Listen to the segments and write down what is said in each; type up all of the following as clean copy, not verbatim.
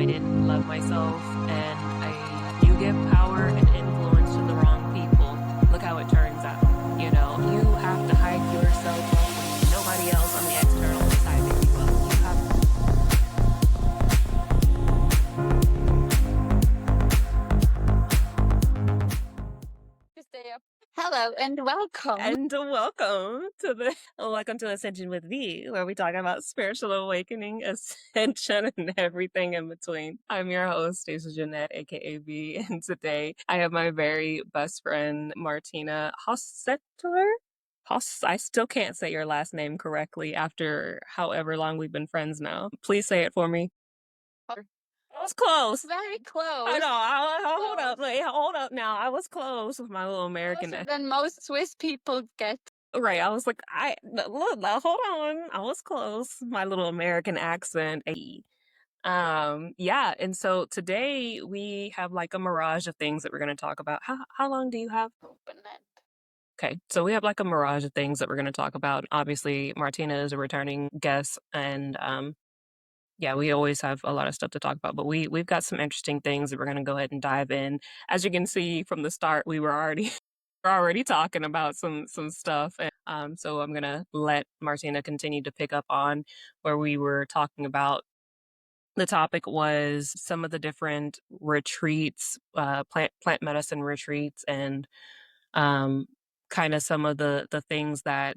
I didn't love myself, and you give power and influence to the wrong people. Look how it turns out. You have to hype yourself up when nobody else on the external is hyping you up. You To stay up. Hello and welcome. And welcome to Ascension with V, where we talk about spiritual awakening, ascension, and everything in between. I'm your host, Jeanette, aka V, and today I have my very best friend, Martina Hossetler. I still can't say your last name correctly after however long we've been friends now. Please say it for me. I was close. Very close. I know. Hold up. Wait, hold up now. I was close with my little American. Closer than most Swiss people get. Right. I was like, look, now, hold on. I was close. My little American accent. Yeah. And so today we have like a mirage of things that we're going to talk about. How long do you have? Open it. Okay. So we have like a mirage of things that we're going to talk about. Obviously, Martina is a returning guest, and yeah, we always have a lot of stuff to talk about, but we've got some interesting things that we're going to go ahead and dive in. As you can see from the start, we were already we're already talking about some stuff, and so I'm gonna let Martina continue to pick up on where we were talking about. The topic was some of the different retreats, plant medicine retreats, and kind of some of the things that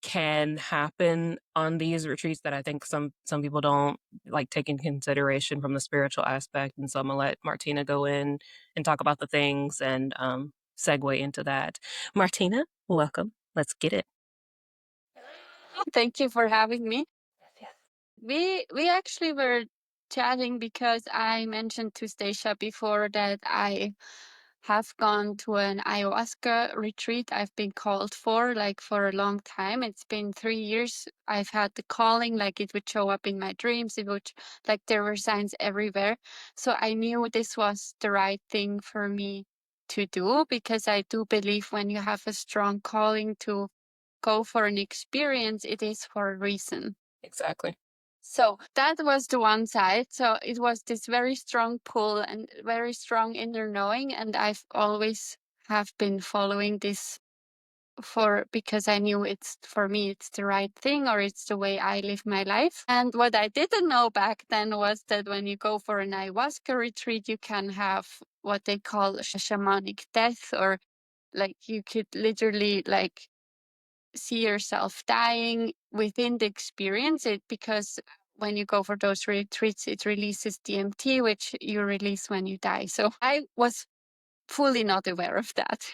can happen on these retreats that I think some people don't like take in consideration from the spiritual aspect. And so I'm gonna let Martina go in and talk about the things and segue into that. Martina, welcome. Let's get it. Thank you for having me. Yes. We actually were chatting because I mentioned to Stashia before that I have gone to an ayahuasca retreat I've been called for a long time. It's been 3 years. I've had the calling, like it would show up in my dreams. It would, like, there were signs everywhere. So I knew this was the right thing for me to do, because I do believe when you have a strong calling to go for an experience, it is for a reason. Exactly. So that was the one side. So it was this very strong pull and very strong inner knowing. And I've always have been following this because I knew it's, for me, it's the right thing, or it's the way I live my life. And what I didn't know back then was that when you go for an ayahuasca retreat, you can have what they call a shamanic death, or like you could literally like see yourself dying within the experience, because when you go for those retreats, it releases DMT, which you release when you die. So I was fully not aware of that.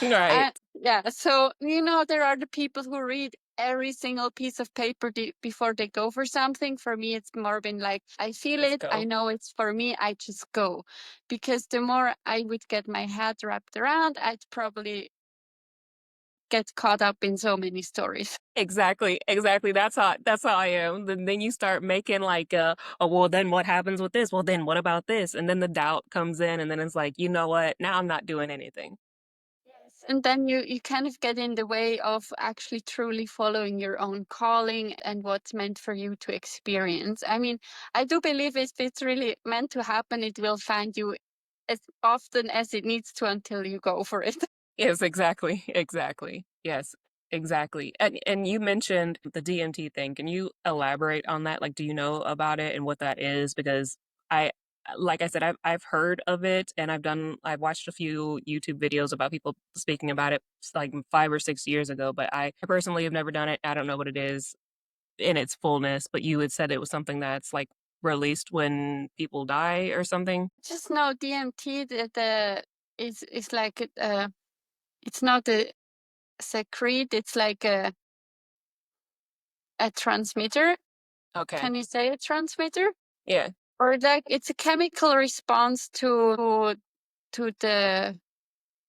Right. Yeah. So, there are the people who read every single piece of paper before they go for something. For me, it's more been like, I feel Let's it. go. I know it's for me. I just go. Because the more I would get my head wrapped around, I'd probably get caught up in so many stories. Exactly. That's how I am. Then you start making like, oh, well, then what happens with this? Well, then what about this? And then the doubt comes in, and then it's like, you know what? Now I'm not doing anything. Yes. And then you kind of get in the way of actually truly following your own calling and what's meant for you to experience. I mean, I do believe if it's really meant to happen, it will find you as often as it needs to until you go for it. Yes, exactly. Yes, exactly. And you mentioned the DMT thing. Can you elaborate on that? Like, do you know about it and what that is? Because like I said, I've heard of it, and I've watched a few YouTube videos about people speaking about it like 5 or 6 years ago, but I personally have never done it. I don't know what it is in its fullness, but you had said it was something that's like released when people die or something. Just know DMT is like it's not a secrete, it's like a transmitter. Okay. Can you say a transmitter? Yeah. Or like it's a chemical response to the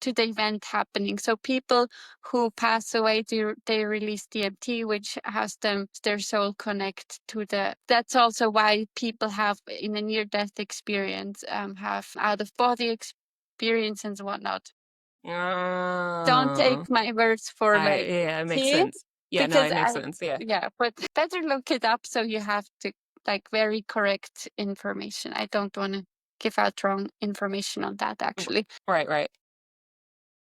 event happening. So people who pass away, they release DMT, which has their soul connect to that's also why people have in a near-death experience have out-of-body experience and whatnot. Don't take my words for yeah, it makes tea, sense. Yeah, no, because it makes sense. Yeah. yeah, but better look it up, so you have to like very correct information. I don't want to give out wrong information on that actually. Right, right.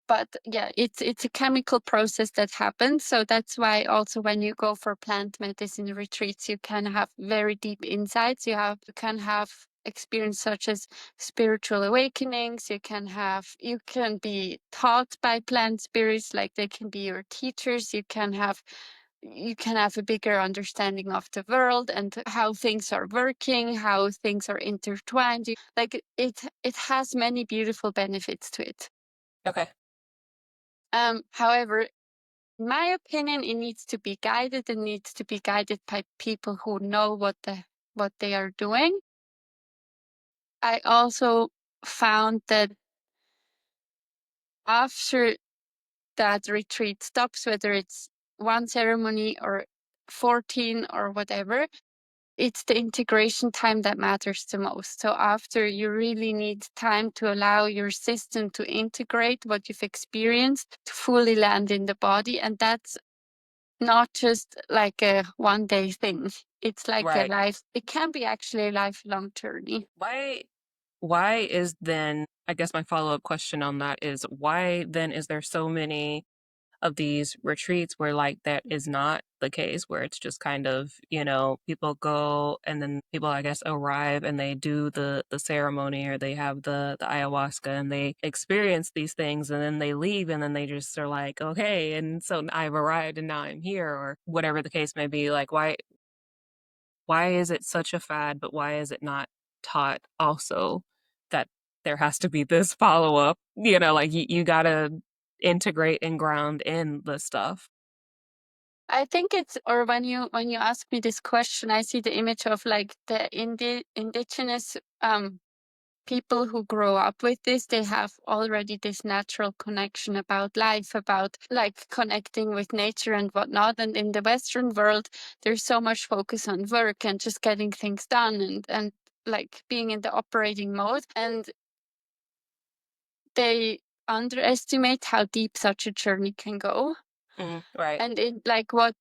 But yeah, it's a chemical process that happens. So that's why also when you go for plant medicine retreats, you can have very deep insights. You can have experience such as spiritual awakenings. You can be taught by plant spirits, like they can be your teachers. You can have a bigger understanding of the world and how things are working, how things are intertwined. Like it has many beautiful benefits to it. Okay. However, in my opinion, it needs to be guided and needs to be guided by people who know what they are doing. I also found that after that retreat stops, whether it's one ceremony or 14 or whatever, it's the integration time that matters the most. So after, you really need time to allow your system to integrate what you've experienced to fully land in the body. And that's not just like a one day thing. It's like Right. it can be actually a lifelong journey. Why why is then I guess my follow-up question on that is why then is there so many of these retreats where like that is not the case, where it's just kind of, people go and then people I guess arrive and they do the ceremony or they have the ayahuasca and they experience these things and then they leave and then they just are like, okay, and so I've arrived and now I'm here or whatever the case may be. Like why is it such a fad, but why is it not taught also that there has to be this follow-up, like you gotta integrate and ground in the stuff. I think it's, or when you ask me this question, I see the image of like the indigenous people who grow up with this. They have already this natural connection about life, about like connecting with nature and whatnot. And in the Western world, there's so much focus on work and just getting things done and like being in the operating mode. And they underestimate how deep such a journey can go. Right. And it like what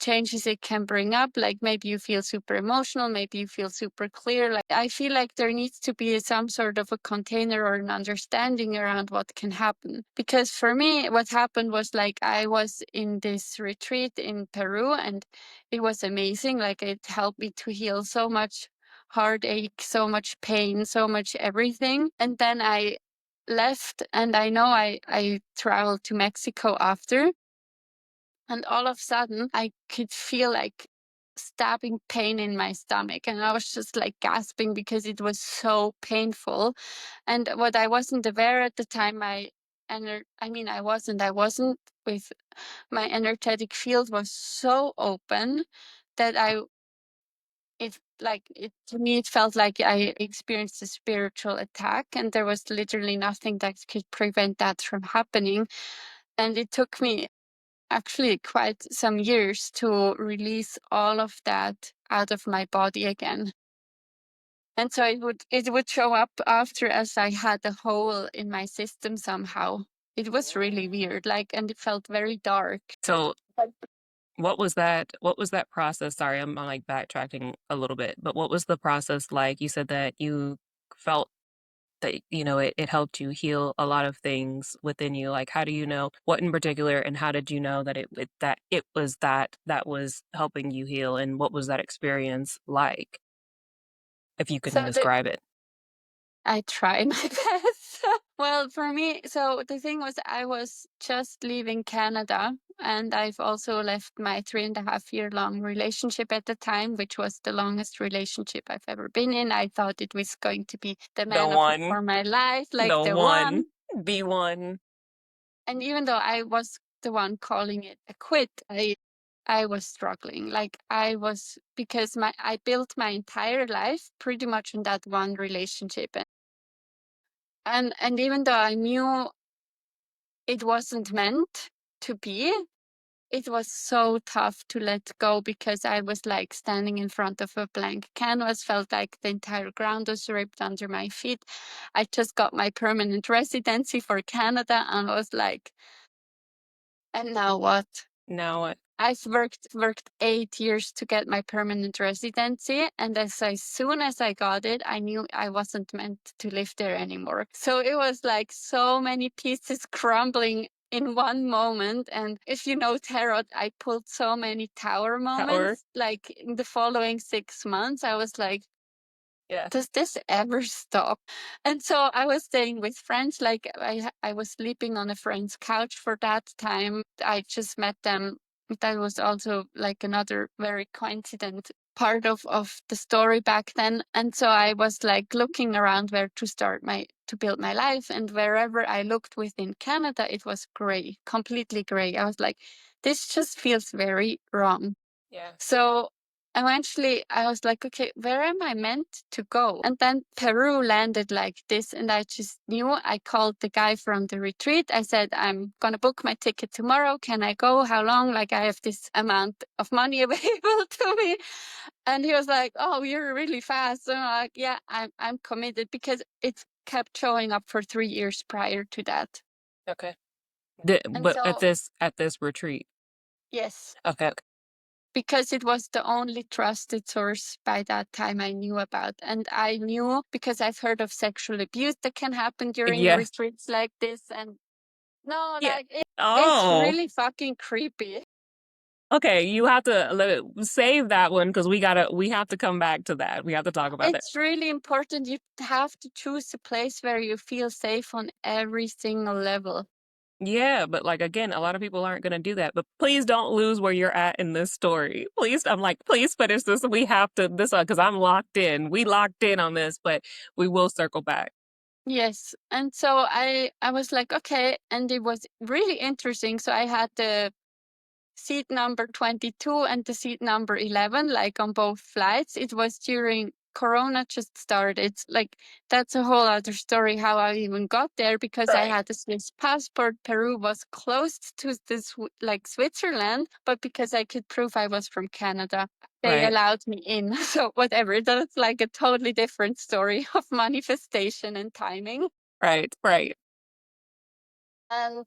changes it can bring up. Like maybe you feel super emotional, maybe you feel super clear. Like I feel like there needs to be some sort of a container or an understanding around what can happen. Because for me, what happened was like I was in this retreat in Peru and it was amazing. Like it helped me to heal so much heartache, so much pain, so much everything. And then I left, and I know I traveled to Mexico after, and all of a sudden, I could feel like stabbing pain in my stomach. And I was just like gasping because it was so painful. And what I wasn't aware at the time, I wasn't with my energetic field was so open that to me, it felt like I experienced a spiritual attack, and there was literally nothing that could prevent that from happening. And it took me actually quite some years to release all of that out of my body again. And so it would show up after as I had a hole in my system somehow. It was really weird, like, and it felt very dark. So But what was that process? Sorry, I'm like backtracking a little bit, but what was the process like? You said that you felt that, it helped you heal a lot of things within you. Like, how do you know what in particular, and how did you know that it was that was helping you heal, and what was that experience like, if you can so the describe it? I try my best. Well, for me, so the thing was, I was just leaving Canada, and I've also left my 3.5 year long relationship at the time, which was the longest relationship I've ever been in. I thought it was going to be the The man one, for my life, like the the one, one. the one. And even though I was the one calling it a quit, I was struggling. Like I was, because I built my entire life pretty much on that one relationship. And even though I knew it wasn't meant to be, it was so tough to let go because I was like standing in front of a blank canvas, felt like the entire ground was ripped under my feet. I just got my permanent residency for Canada and I was like, and now what? Now what? I've worked 8 years to get my permanent residency, and as soon as I got it, I knew I wasn't meant to live there anymore. So it was like so many pieces crumbling in one moment. And if you know tarot, I pulled so many tower Power. moments. Like in the following 6 months, I was like, Yeah. does this ever stop? And so I was staying with friends. Like I was sleeping on a friend's couch for that time. I just met them. That was also like another very coincident part of the story back then. And so I was like looking around where to build my life. And wherever I looked within Canada, it was gray, completely gray. I was like, this just feels very wrong. Yeah. So eventually I was like, okay, where am I meant to go? And then Peru landed like this. And I just knew. I called the guy from the retreat. I said, I'm going to book my ticket tomorrow. Can I go? How long? Like, I have this amount of money available to me. And he was like, oh, you're really fast. And I'm like, yeah, I'm committed, because it kept showing up for 3 years prior to that. Okay. And But so, at this retreat. yes, Okay. Okay. because it was the only trusted source by that time I knew about. And I knew because I've heard of sexual abuse that can happen during Yeah. retreats like this. And no, Yeah. like it's Oh. really fucking creepy. Okay, you have to save that one because we have to come back to that. We have to talk about that. It's really important. You have to choose a place where you feel safe on every single level. Yeah, but like again, a lot of people aren't going to do that. But please don't lose where you're at in this story. Please, I'm like, please finish this. We have to this one because I'm locked in. We locked in on this, but we will circle back. Yes. And so I was like, okay. And it was really interesting. So I had the seat number 22 and the seat number 11, like on both flights. It was during Corona just started. It's like, that's a whole other story how I even got there, because I Right. had a Swiss passport. Peru was closed to this, like Switzerland, but because I could prove I was from Canada, they Right. allowed me in. So whatever, that's like a totally different story of manifestation and timing. Right. Right. And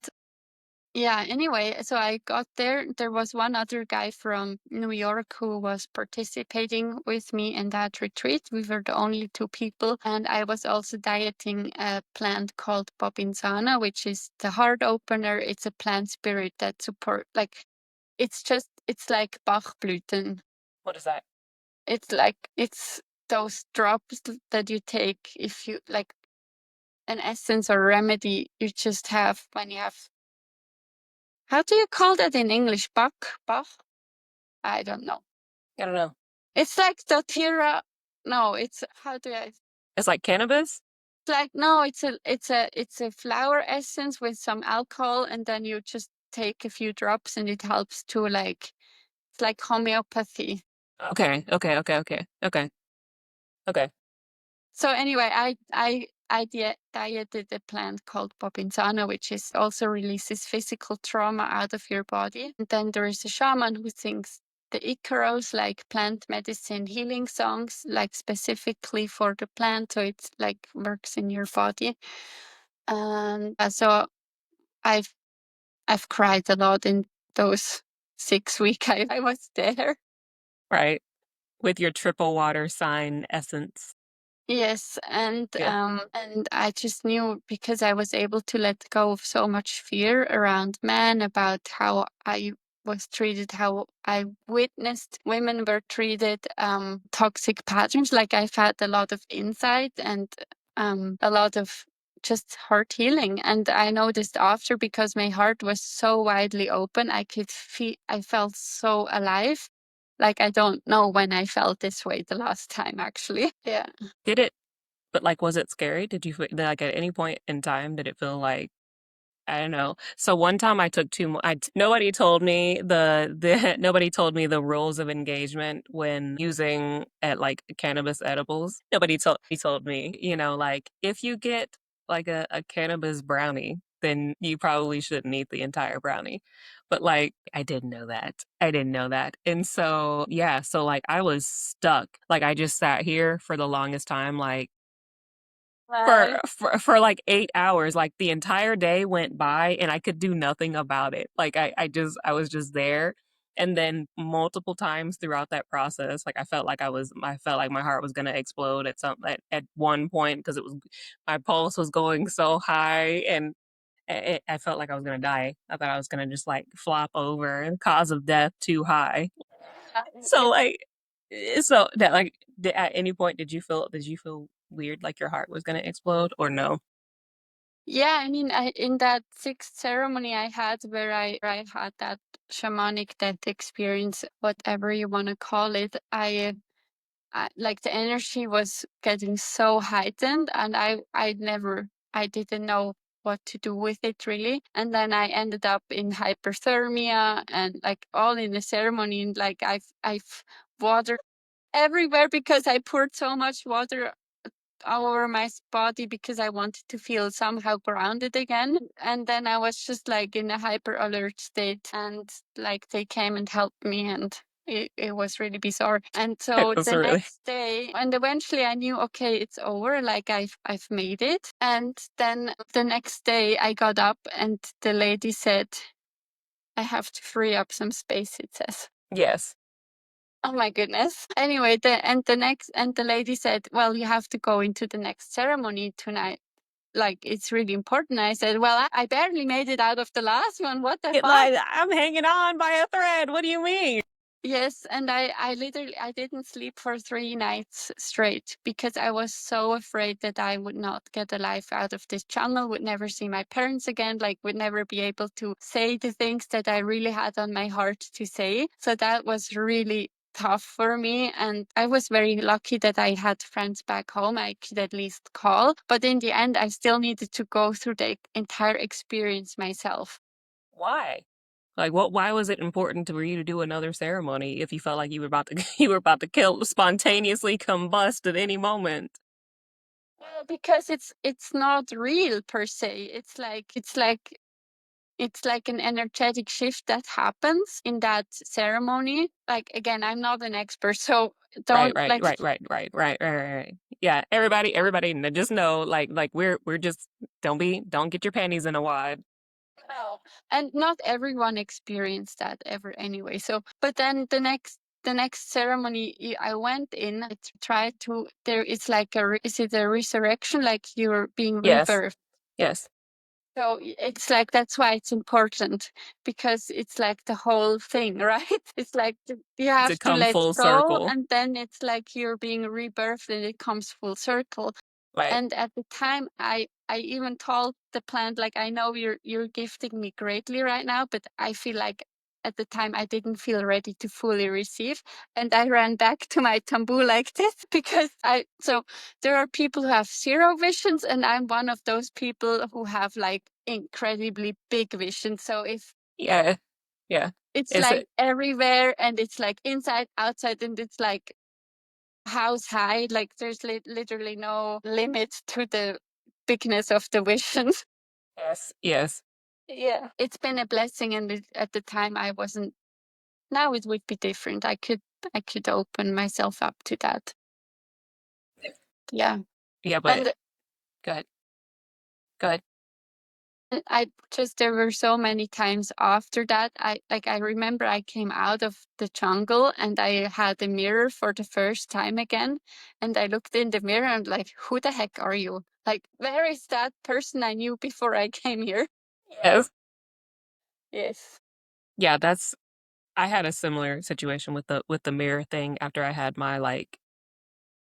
yeah, anyway, so I got there. There was one other guy from New York who was participating with me in that retreat. We were the only two people. And I was also dieting a plant called Bobinsana, which is the heart opener. It's a plant spirit that support, like, it's like Bachblüten. What is that? It's like, it's those drops that you take if you like an essence or remedy you just have when you have, how do you call that in English? Bach? I don't know. I don't know. It's like Dotira. No, it's how do I? It's like cannabis. It's like no, it's a flower essence with some alcohol, and then you just take a few drops, and it helps to like, it's like homeopathy. Okay. Okay. Okay. Okay. Okay. Okay. So anyway, dieted a plant called Bobinsana, which is also releases physical trauma out of your body. And then there is a shaman who sings the Icaros, like plant medicine healing songs, like specifically for the plant, so it's like works in your body. And so I've I've cried a lot in those 6 weeks I was there. Right. With your triple water sign essence. Yes, Yeah. and I just knew, because I was able to let go of so much fear around men, about how I was treated, how I witnessed women were treated, toxic patterns. Like, I've had a lot of insight and a lot of just heart healing. And I noticed after, because my heart was so widely open, I felt so alive. Like, I don't know when I felt this way the last time, actually. Yeah. Did it? But like, was it scary? Did you like at any point in time did it feel like I don't know. So one time I took too much. Nobody told me the nobody told me the rules of engagement when using at like cannabis edibles. Nobody told me, like if you get like a cannabis brownie, then you probably shouldn't eat the entire brownie. But like I didn't know that. I didn't know that. And so yeah, so like I was stuck. Like I just sat here for the longest time, like Right. for like 8 hours, like, the entire day went by, and I could do nothing about it. Like, I was just there, And then multiple times throughout that process, like, I felt like my heart was gonna explode at one point because it was my pulse was going so high, and I felt like I was gonna die. I thought I was gonna just, like, flop over and cause of death too high. So, like so that, like, at any point, did you feel weird, like your heart was gonna explode, or no? Yeah, I mean, in that sixth ceremony I had where I had that shamanic death experience, whatever you want to call it, like the energy was getting so heightened, and I didn't know what to do with it really. And then I ended up in hyperthermia and like all in the ceremony, and like I've water everywhere because I poured so much water all over my body because I wanted to feel somehow grounded again. And then I was just like in a hyper alert state, and like they came and helped me, and it was really bizarre. And It so was the really next day, and eventually I knew, okay, it's over, like I've made it. And then the next day I got up and the lady said, I have to free up some space, it says. Yes. Oh my goodness. Anyway, the lady said, well, you have to go into the next ceremony tonight. Like, it's really important. I said, well, I barely made it out of the last one. What the It fuck? like, "I'm hanging on by a thread, what do you mean?" Yes, and I literally I didn't sleep for 3 nights straight because I was so afraid that I would not get alive out of this jungle, would never see my parents again, like would never be able to say the things that I really had on my heart to say. So that was really tough for me, and I was very lucky that I had friends back home I could at least call. But in the end, I still needed to go through the entire experience myself. Why? Like, what why was it important for you to do another ceremony if you felt like you were about to you were about to kill spontaneously combust at any moment? Well, because it's not real per se. It's like an energetic shift that happens in that ceremony. Like again, I'm not an expert, so Right, don't right, like right, right, right, right, right. Yeah, everybody just know, like, we're just don't get your panties in a wad. no. And not everyone experienced that ever anyway. So, but then the next ceremony I went in, I tried to there. It's like is it a resurrection? Like you're being Yes. rebirthed. Yes. So it's like that's why it's important because it's like the whole thing, right? It's like you To have to come let full go, circle. and then it's like you're being rebirthed and it comes full circle. Right. And at the time, I even told the plant, like, I know you're gifting me greatly right now, but I feel like at the time I didn't feel ready to fully receive. And I ran back to my tambu like this because so there are people who have zero visions, and I'm one of those people who have like incredibly big vision. So if Yeah. Yeah. it's It's like a everywhere and it's like inside, outside, and it's like house high, like there's literally no limit to the bigness of the vision. yes, yes. Yeah, it's been a blessing, and at the time I wasn't. Now it would be different. I could open myself up to that. Yeah, Yeah, but and go ahead. Go ahead. I just there were so many times after that. I remember I came out of the jungle and I had a mirror for the first time again, and I looked in the mirror and like, who the heck are you? Like, where is that person I knew before I came here? Yes. Yes. Yeah, that's I had a similar situation with the mirror thing after I had my, like,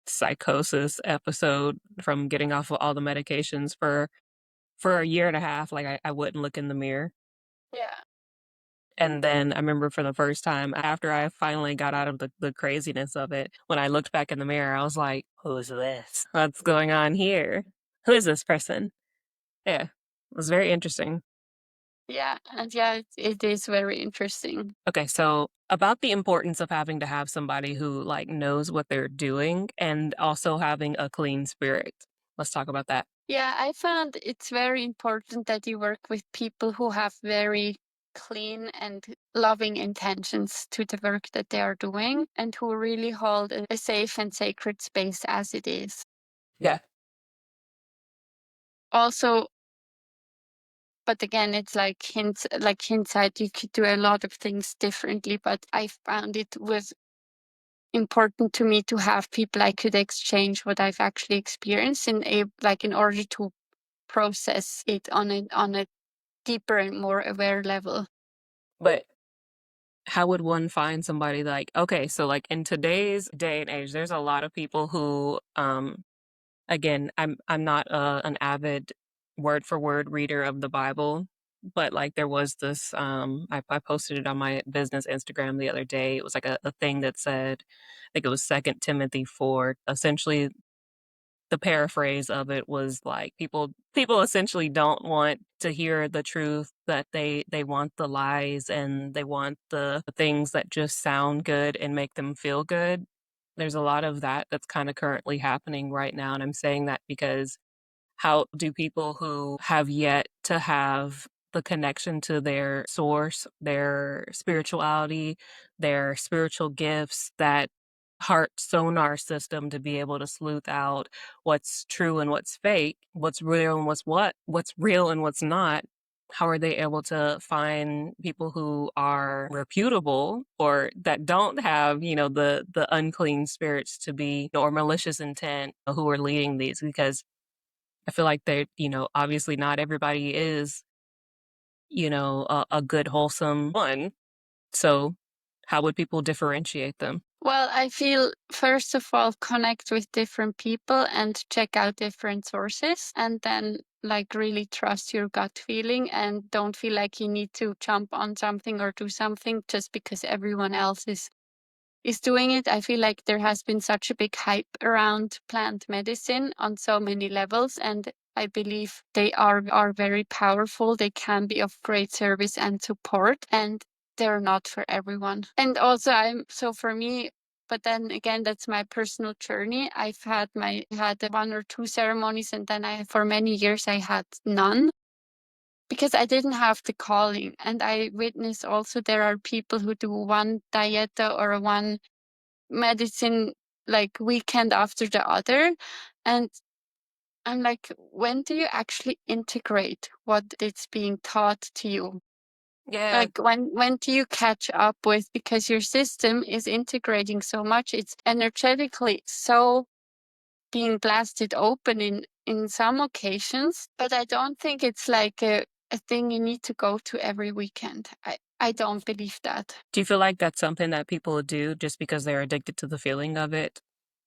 psychosis episode from getting off of all the medications for a year and a half, like, I wouldn't look in the mirror, Yeah. and then I remember for the first time after I finally got out of the craziness of it, when I looked back in the mirror, I was like, "Who's this? What's going on here? Who is this person?" Yeah. It was very interesting. Yeah, and yeah, it is very interesting. Okay, so about the importance of having to have somebody who, like, knows what they're doing and also having a clean spirit. Let's talk about that. Yeah, I found it's very important that you work with people who have very clean and loving intentions to the work that they are doing and who really hold a safe and sacred space as it is. Yeah. Also, But again, it's like hindsight, you could do a lot of things differently. But I found it was important to me to have people I could exchange what I've actually experienced in order to process it on a deeper and more aware level. But how would one find somebody like, okay, so like in today's day and age, there's a lot of people who, again, I'm not an avid word for word reader of the Bible, but like there was this, I posted it on my business Instagram the other day. It was like a thing that said, I think it was Second Timothy 4. Essentially, the paraphrase of it was like people essentially don't want to hear the truth, that they want the lies and they want the things that just sound good and make them feel good. There's a lot of that that's kind of currently happening right now, and I'm saying that because how do people who have yet to have the connection to their source, their spirituality, their spiritual gifts, that heart sonar system to be able to sleuth out what's true and what's fake, what's real and what's real and what's not? How are they able to find people who are reputable or that don't have, the unclean spirits to be or malicious intent who are leading these? Because I feel like they, obviously not everybody is, a good, wholesome one. So how would people differentiate them? Well, I feel first of all, connect with different people and check out different sources, and then like really trust your gut feeling and don't feel like you need to jump on something or do something just because everyone else is doing it. I feel like there has been such a big hype around plant medicine on so many levels, and I believe they are very powerful. They can be of great service and support, and they're not for everyone. And also, for me. But then again, that's my personal journey. Had one or two ceremonies, and then for many years I had none because I didn't have the calling. And I witness also there are people who do one dieta or one medicine like weekend after the other. And I'm like, when do you actually integrate what is being taught to you? Yeah. Like when do you catch up with, because your system is integrating so much, it's energetically so being blasted open in some occasions, but I don't think it's like a thing you need to go to every weekend. I don't believe that. Do you feel like that's something that people do just because they're addicted to the feeling of it?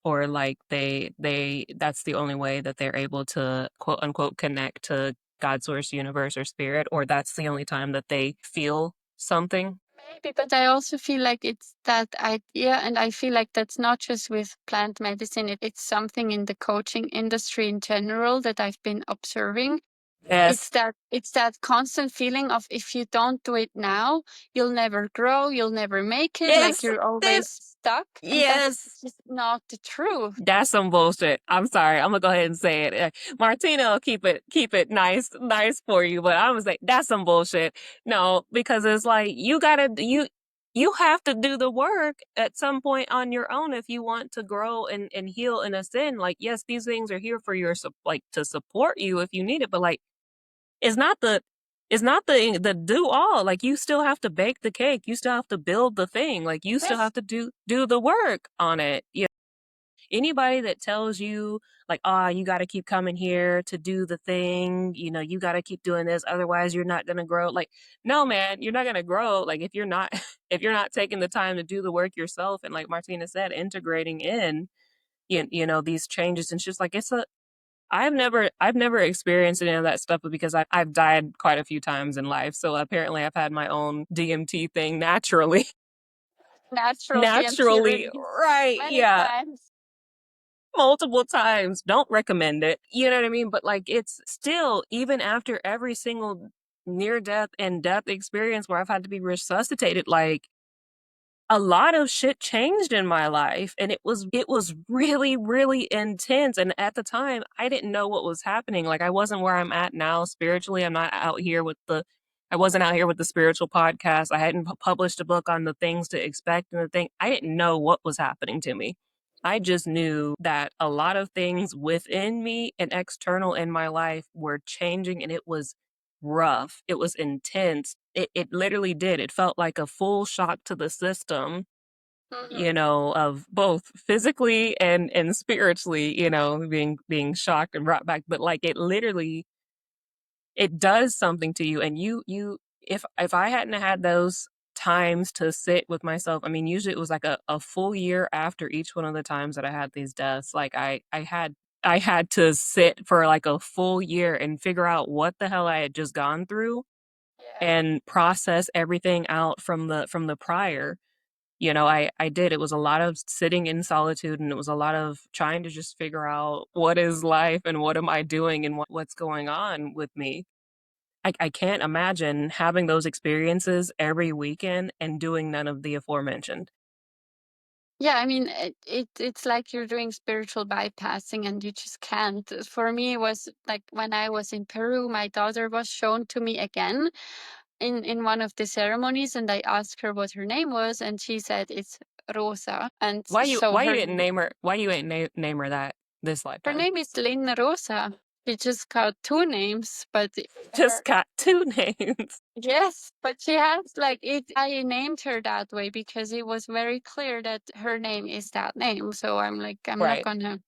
Or like they that's the only way that they're able to quote unquote connect to God source, universe, or spirit, or that's the only time that they feel something? Maybe, but I also feel like it's that idea, and I feel like that's not just with plant medicine. It's something in the coaching industry in general that I've been observing. Yes. It's that constant feeling of if you don't do it now, you'll never grow, you'll never make it, like Yes. you're always This. stuck, and that's Yes. just not the truth. That's some bullshit. I'm sorry. I'm gonna go ahead and say it. Martina will keep it nice for you, but I'm gonna say that's some bullshit. No, because it's like you have to do the work at some point on your own if you want to grow and heal and ascend. Like, yes, these things are here for your like to support you if you need it, but like it's not the it's not the do all. Like you still have to bake the cake. You still have to build the thing. Like you still Yes. have to do the work on it. Anybody that tells you like, "Ah, you gotta keep coming here to do the thing, you gotta keep doing this, otherwise you're not gonna grow." Like, no, man, you're not gonna grow, like, if you're not if you're not taking the time to do the work yourself and like Martina said, integrating in, these changes. And it's just like, I've never experienced any of that stuff, but because I've died quite a few times in life, so apparently I've had my own DMT thing naturally. Natural DMT Naturally, release right, many yeah. times. Multiple times. Don't recommend it. You know what I mean? But like it's still, even after every single near death and death experience where I've had to be resuscitated, like a lot of shit changed in my life, and it was really really intense. And at the time I didn't know what was happening. Like I wasn't where I'm at now spiritually. I wasn't out here with the spiritual podcast. I hadn't published a book on the things to expect and the thing. I didn't know what was happening to me. I just knew that a lot of things within me and external in my life were changing, and it was rough. It was intense. It literally did. It felt like a full shock to the system, Mhm. of both physically and spiritually, being shocked and brought back. But like it literally, it does something to you. And if I hadn't had those times to sit with myself, I mean, usually it was like a full year after each one of the times that I had these deaths. Like I had to sit for like a full year and figure out what the hell I had just gone through Yeah. and process everything out from the prior. I did. It was a lot of sitting in solitude, and it was a lot of trying to just figure out what is life and what am I doing and what's going on with me. I can't imagine having those experiences every weekend and doing none of the aforementioned. Yeah, I mean, it's like you're doing spiritual bypassing and you just can't. For me, it was like when I was in Peru, my daughter was shown to me again in one of the ceremonies, and I asked her what her name was, and she said it's Rosa. And so Why you didn't name her? Why you ain't name her that this her lifetime? name is Lynn Rosa. She just got two names, but Just her got two names. yes, but she has like it. I named her that way because it was very clear that her name is that name. So I'm like, I'm not Right. gonna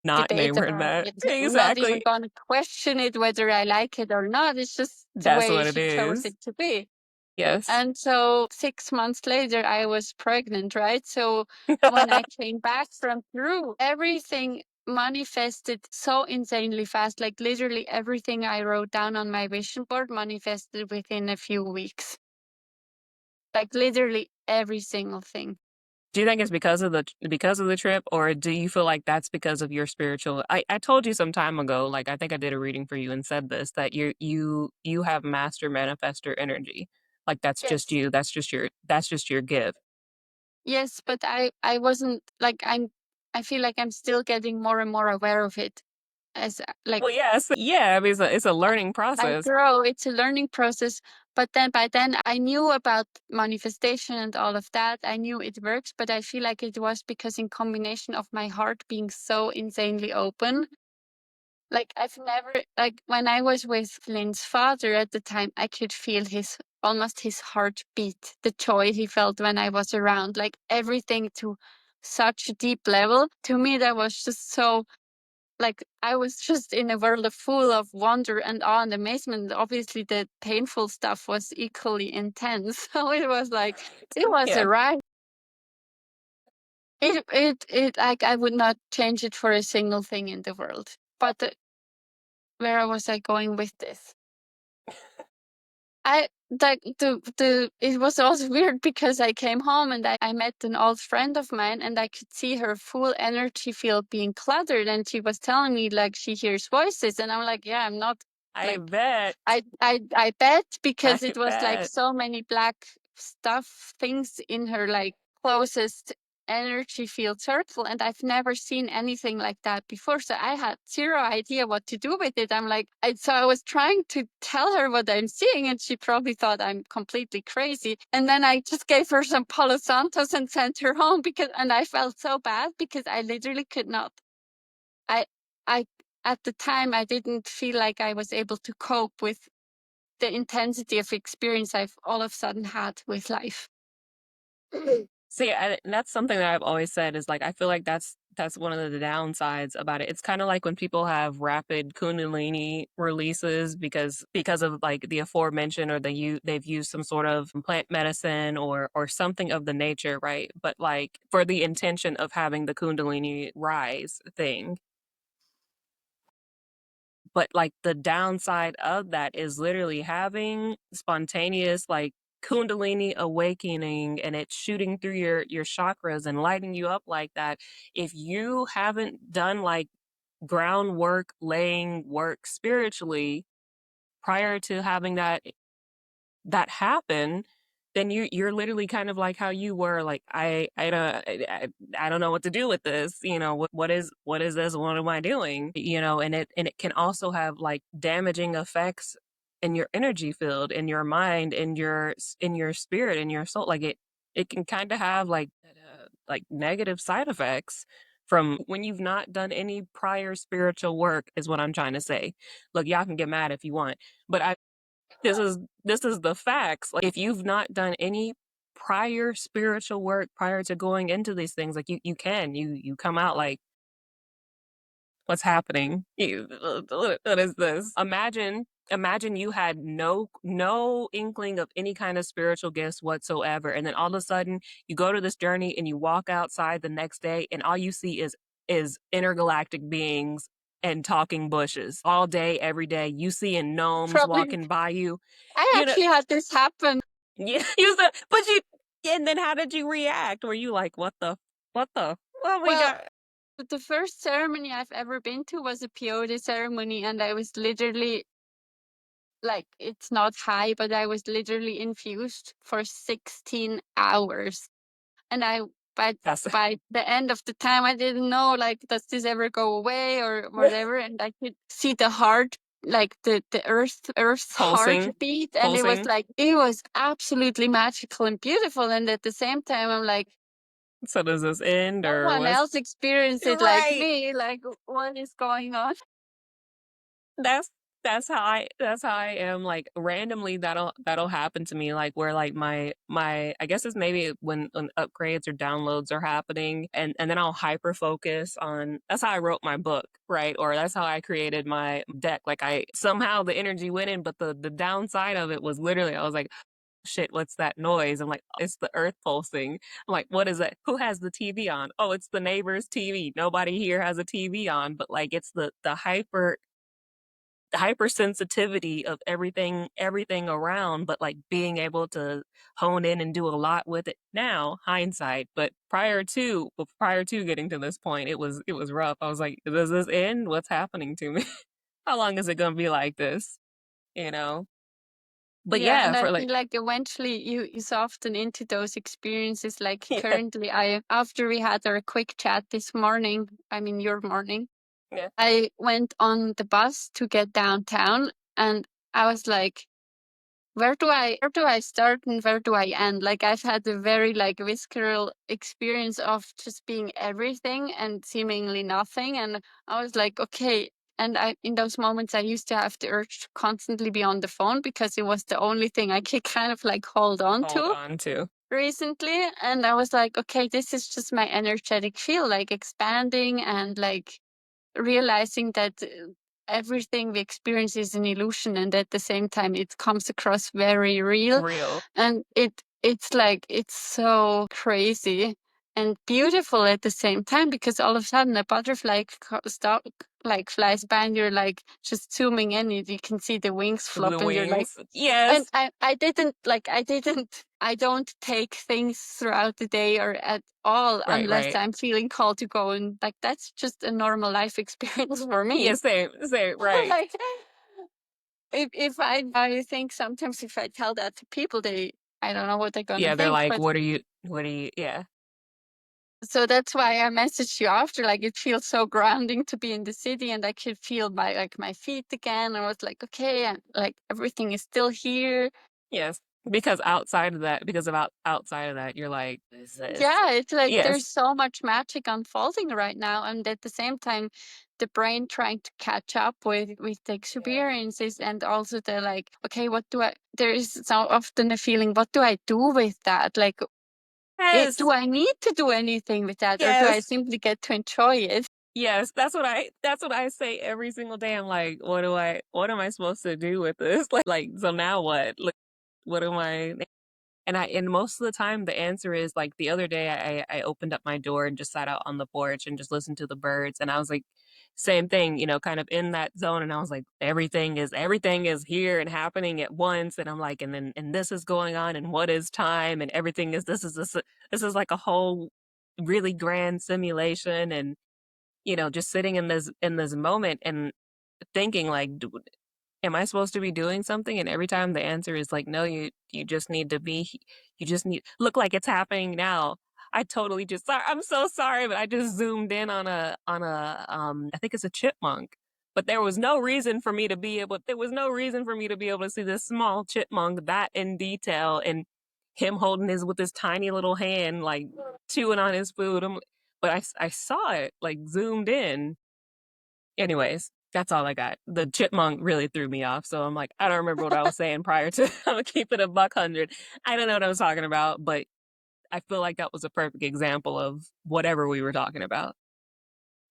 Not debate name her about that. it. I'm not even Exactly. gonna question it whether I like it or not. It's just the That's way what it she chose is. it to be. Yes. And so 6 months later, I was pregnant, right? So when I came back from Peru, everything manifested so insanely fast. Like literally everything I wrote down on my vision board manifested within a few weeks. Like literally every single thing. Do you think it's because of the trip, or do you feel like that's because of your spiritual? I told you some time ago, like I think I did a reading for you and said this, that you have master manifester energy. Like that's just Yes. you. That's just your gift. Yes, but I wasn't like I feel like I'm still getting more and more aware of it as like Well, yes, yeah. I mean, it's a learning I process. grow. It's a learning process. But then by then I knew about manifestation and all of that. I knew it works, but I feel like it was because in combination of my heart being so insanely open. Like I've never like when I was with Lynn's father at the time, I could feel his almost his heartbeat, the joy he felt when I was around, like everything to such a deep level. To me, that was just so like I was just in a world of full of wonder and awe and amazement. Obviously, the painful stuff was equally intense. So it was like it was Yeah. a ride. It like I would not change it for a single thing in the world. But where was I going with this? I like the it was also weird because I came home and I met an old friend of mine and I could see her full energy field being cluttered and she was telling me like she hears voices and I'm like, yeah, I'm not I like bet. I bet I because it was like bet. so many black stuff things in her like closest energy field circle and I've never seen anything like that before. So I had zero idea what to do with it. I'm like so I was trying to tell her what I'm seeing and she probably thought I'm completely crazy. And then I just gave her some Palo Santos and sent her home because and I felt so bad because I literally could not I I at the time I didn't feel like I was able to cope with the intensity of experience I've all of a sudden had with life. See, and that's something that I've always said is like I feel like that's one of the downsides about it. It's kind of like when people have rapid kundalini releases because of like the aforementioned or they've used some sort of plant medicine or something of the nature, right? But like for the intention of having the kundalini rise thing. But like the downside of that is literally having spontaneous like kundalini awakening and it's shooting through your chakras and lighting you up like that. If you haven't done like groundwork, laying work spiritually prior to having that happen, then you're literally kind of like how you were like I don't know what to do with this. What is this? What am I doing? And it can also have like damaging effects in your energy field, in your mind, in your spirit, in your soul. Like it can kind of have like negative side effects from when you've not done any prior spiritual work is what I'm trying to say. Look, y'all can get mad if you want, but this is the facts. Like, if you've not done any prior spiritual work prior to going into these things, like, you can, you come out like, "What's happening? What is this?" Imagine you had no inkling of any kind of spiritual gifts whatsoever, and then all of a sudden, you go to this journey and you walk outside the next day, and all you see is intergalactic beings and talking bushes all day, every day. You seeing gnomes Probably walking by you. I You know, actually had this happen. yeah, you said, but you, and then how did you react? Were you like, what the, oh my Well, god, the first ceremony I've ever been to was a peyote ceremony, and I was literally like, it's not high, but I was literally infused for 16 hours. And I by that's by the end of the time, I didn't know, like, does this ever go away or whatever? And I could see the heart, like the earth's pulsing, heartbeat, and it was pulsing. like it was absolutely magical and beautiful. And at the same time, I'm like, So does this end no or one was else experienced it like right? me. Like, what is going on? That's that's how I am. Like randomly, that'll happen to me. Like where like my I guess it's maybe when upgrades or downloads are happening, and then I'll hyper focus on. That's how I wrote my book, right? Or that's how I created my deck. Like I somehow the energy went in, but the downside of it was literally I was like, shit, what's that noise? I'm like, it's the earth pulsing. I'm like, what is that? Who has the TV on? Oh, it's the neighbor's TV. Nobody here has a TV on, but like it's the hypersensitivity of everything around, but like being able to hone in and do a lot with it now, hindsight. But prior to getting to this point, it was rough. I was like, does this end? What's happening to me? How long is it gonna be like this? You know? But Yeah, yeah, and I for like feel like eventually you soften into those experiences. Like yeah, currently, I after we had our quick chat this morning, I mean your morning, yeah, I went on the bus to get downtown, and I was like, where do I start and where do I end? Like I've had a very like visceral experience of just being everything and seemingly nothing. And I was like, okay. And I in those moments I used to have the urge to constantly be on the phone because it was the only thing I could kind of like hold on hold to on to. recently. And I was like, okay, this is just my energetic field, like expanding and like realizing that everything we experience is an illusion, and at the same time it comes across very real. Real. And it's like it's so crazy and beautiful at the same time, because all of a sudden a butterfly stop like flies by and you're like just zooming in and you can see the wings The flop and you're like, wings. and Yes. I don't take things throughout the day or at all Right, unless right. I'm feeling called to go, and like that's just a normal life experience for Yeah, me. same, right. Like if I think sometimes if I tell that to people, they I don't know what they're gonna Yeah, they're think, like, but what are you yeah. so that's why I messaged you after. Like it feels so grounding to be in the city, and I could feel my feet again. I was like, okay, and like everything is still here. Yes. Because of outside of that, you're like, is this? Yeah, it's like Yes. there's so much magic unfolding right now, and at the same time, the brain trying to catch up with the experiences, and also the like, okay, what do I? There is so often a feeling, what do I do with that? Like, Yes. do I need to do anything with that, or do I Yes. simply get to enjoy it? Yes. That's what I say every single day. I'm like, what am I supposed to do with this? Like so now what? Like what am I and most of the time the answer is like the other day I opened up my door and just sat out on the porch and just listened to the birds and I was like same thing, kind of in that zone and I was like everything is here and happening at once and I'm like and this is going on and what is time and everything is this is like a whole really grand simulation and just sitting in this moment and thinking like am I supposed to be doing something? And every time the answer is like, no, you just need to be, you just need look like it's happening now. I totally just sorry. I'm so sorry, but I just zoomed in on a I think it's a chipmunk. But there was no reason for me to be able. There was no reason for me to be able to see this small chipmunk that in detail and him holding his with his tiny little hand like chewing on his food. But I saw it like zoomed in. Anyways, That's all I got. The chipmunk really threw me off, so I'm like, I don't remember what I was saying prior to I'm gonna keep it a buck 100. I don't know what I was talking about, but I feel like that was a perfect example of whatever we were talking about.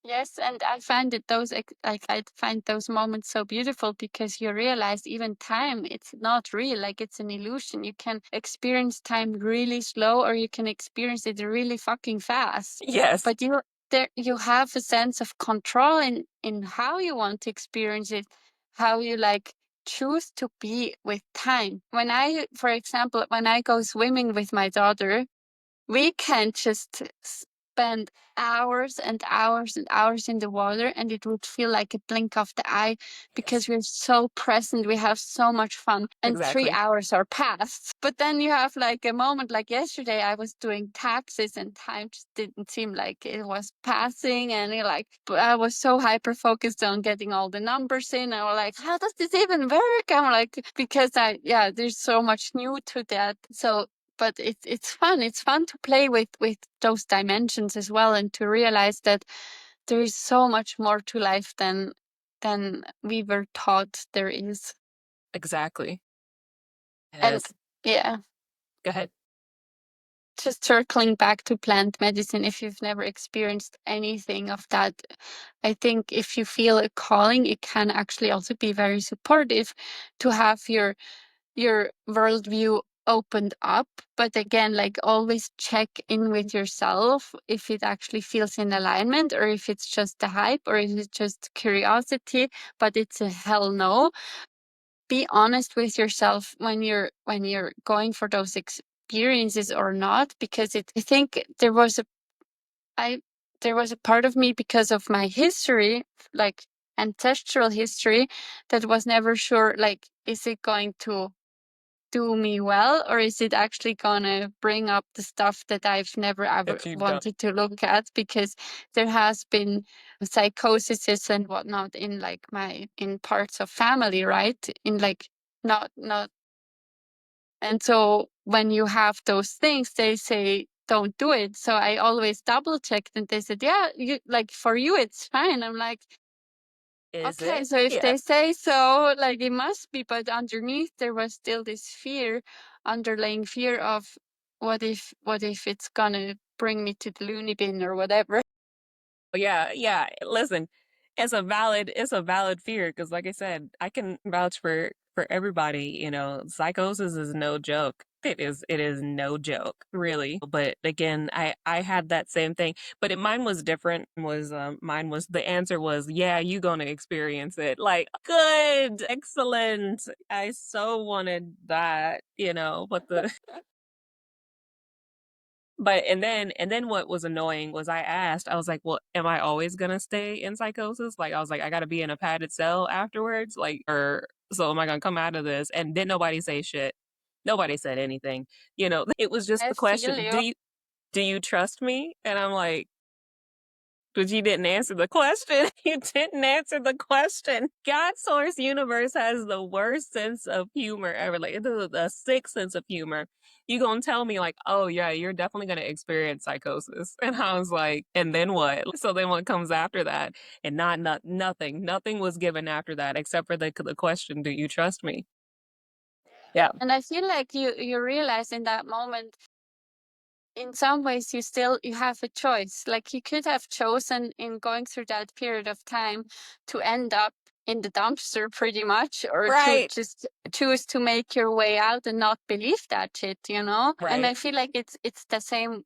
Yes, and I find it like I find those moments so beautiful because you realize even time, it's not real, like it's an illusion. You can experience time really slow or you can experience it really fucking fast. Yes, But you have a sense of control in how you want to experience it, how you like choose to be with time. When I, for example, when I go swimming with my daughter, we can just spend hours and hours and hours in the water and it would feel like a blink of the eye yes, because we're so present, we have so much fun, and three exactly. hours are past. But then you have like a moment like yesterday, I was doing taxes and time just didn't seem like it was passing, and you're like, I was so hyper focused on getting all the numbers in. I was like, how does this even work? I'm like, because yeah, there's so much new to that. So but it's fun. It's fun to play with those dimensions as well, and to realize that there is so much more to life than we were taught there is. Exactly. And Yes. yeah, Go ahead. just circling back to plant medicine, if you've never experienced anything of that, I think if you feel a calling, it can actually also be very supportive to have your worldview opened up. But again, like always check in with yourself if it actually feels in alignment or if it's just a hype or if it's just curiosity, but it's a hell no. Be honest with yourself when you're going for those experiences or not, because I think I there was a part of me because of my history, like ancestral history, that was never sure, like, is it going to do me well or is it actually gonna bring up the stuff that I've never ever That you've done. wanted to look at, because there has been psychoses and whatnot in like my in parts of family, right? In like not and so when you have those things, they say don't do it. So I always double checked and they said, yeah, you like for you it's fine. I'm like, Is okay, it? so if Yeah. they say so, like it must be, but underneath there was still this fear, underlying fear of what if it's gonna bring me to the loony bin or whatever. Yeah, yeah. Listen, it's a valid fear because, like I said, I can vouch for everybody. You know, psychosis is no joke. It is no joke, really. But again, I had that same thing, but mine was different. Was mine was the answer was yeah, you gonna experience it. Like good, excellent. I so wanted that, you know, but the but and then what was annoying was I asked, I was like, "Well, am I always gonna stay in psychosis?" Like I was like, "I gotta be in a padded cell afterwards, like, or so am I gonna come out of this?" And then nobody say shit. Nobody said anything. You know, it was just I the feel question, you. do you trust me? And I'm like, but you didn't answer the question. You didn't answer the question. God Source Universe has the worst sense of humor ever. Like the sick sense of humor. You gonna tell me like, oh yeah, you're definitely gonna experience psychosis. And I was like, and then what? So then what comes after that? And nothing. Nothing was given after that except for the question, do you trust me? Yeah. And I feel like you realize in that moment, in some ways you have a choice. Like you could have chosen in going through that period of time to end up in the dumpster pretty much, or to Right. just choose to make your way out and not believe that shit, you know? And I Right. feel like it's the same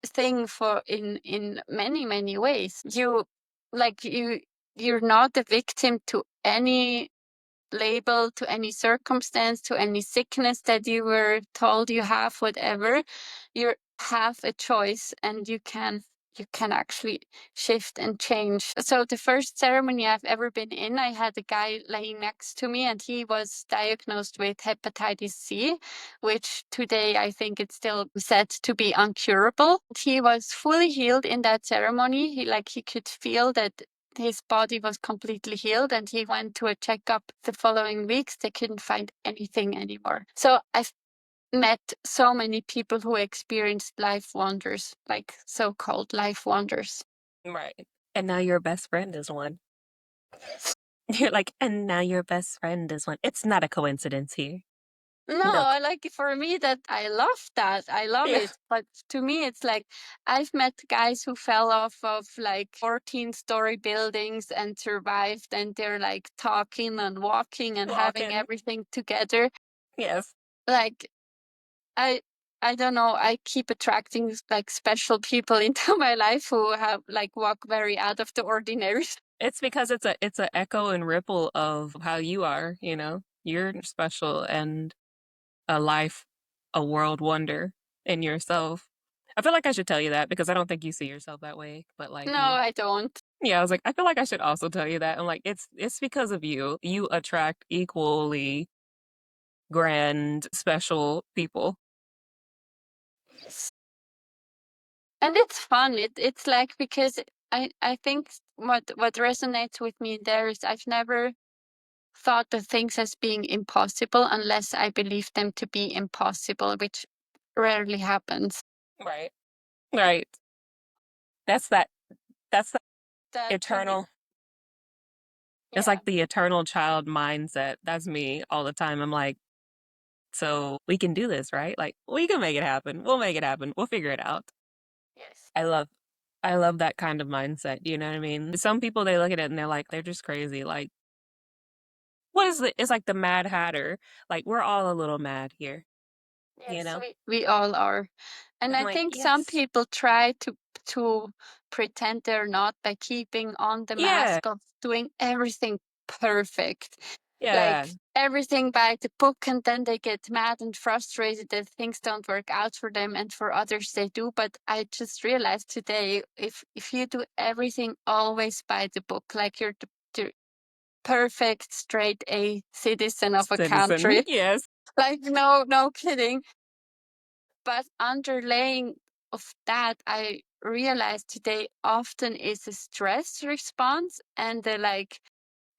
thing for in many many ways. You're not a victim to any label, to any circumstance, to any sickness that you were told you have, whatever. You have a choice and you can actually shift and change. So the first ceremony I've ever been in, I had a guy laying next to me and he was diagnosed with hepatitis C, which today I think it's still said to be uncurable. He was fully healed in that ceremony. He could feel that his body was completely healed and he went to a checkup the following weeks. They couldn't find anything anymore. So I've met so many people who experienced life wonders, like so-called life wonders. Right. And now your best friend is one. You're like, "And now your best friend is one." It's not a coincidence here. No, No. I like for me that I love that. I love Yeah. it. But to me, it's like I've met guys who fell off of like 14-story buildings and survived, and they're like talking and walking and having Walking. everything together. Yes. Like I I don't know, I keep attracting like special people into my life who have like walk very out of the ordinary. It's because it's a echo and ripple of how you are, you know? You're special and a life, a world wonder in yourself. I feel like I should tell you that because I don't think you see yourself that way, but like No, you I don't. yeah, I was like, I feel like I should also tell you that. I'm like, it's because of you. You attract equally grand, special people. And it's fun. It's like because I think what resonates with me there is I've never thought of things as being impossible unless I believe them to be impossible, which rarely happens. Right. Right. That's that that's the That to me, eternal it's yeah, like the eternal child mindset. That's me all the time. I'm like, so we can do this, right? Like we can make it happen. We'll make it happen. We'll figure it out. yes, I love I love that kind of mindset, you know what I mean? Some people they look at it and they're like, they're just crazy. Like, what is it? It's like the Mad Hatter. Like we're all a little mad here, you yes, know? we all are. And I'm I like, think some yes. people try to pretend they're not by keeping on the Yeah. mask of doing everything perfect. Yeah. Like everything by the book, and then they get mad and frustrated that things don't work out for them, and for others they do. But I just realized today, if you do everything always by the book, like you're the perfect straight A citizen of a Citizen. country, Yes. like no kidding. But underlaying of that, I realized today often is a stress response, and the like,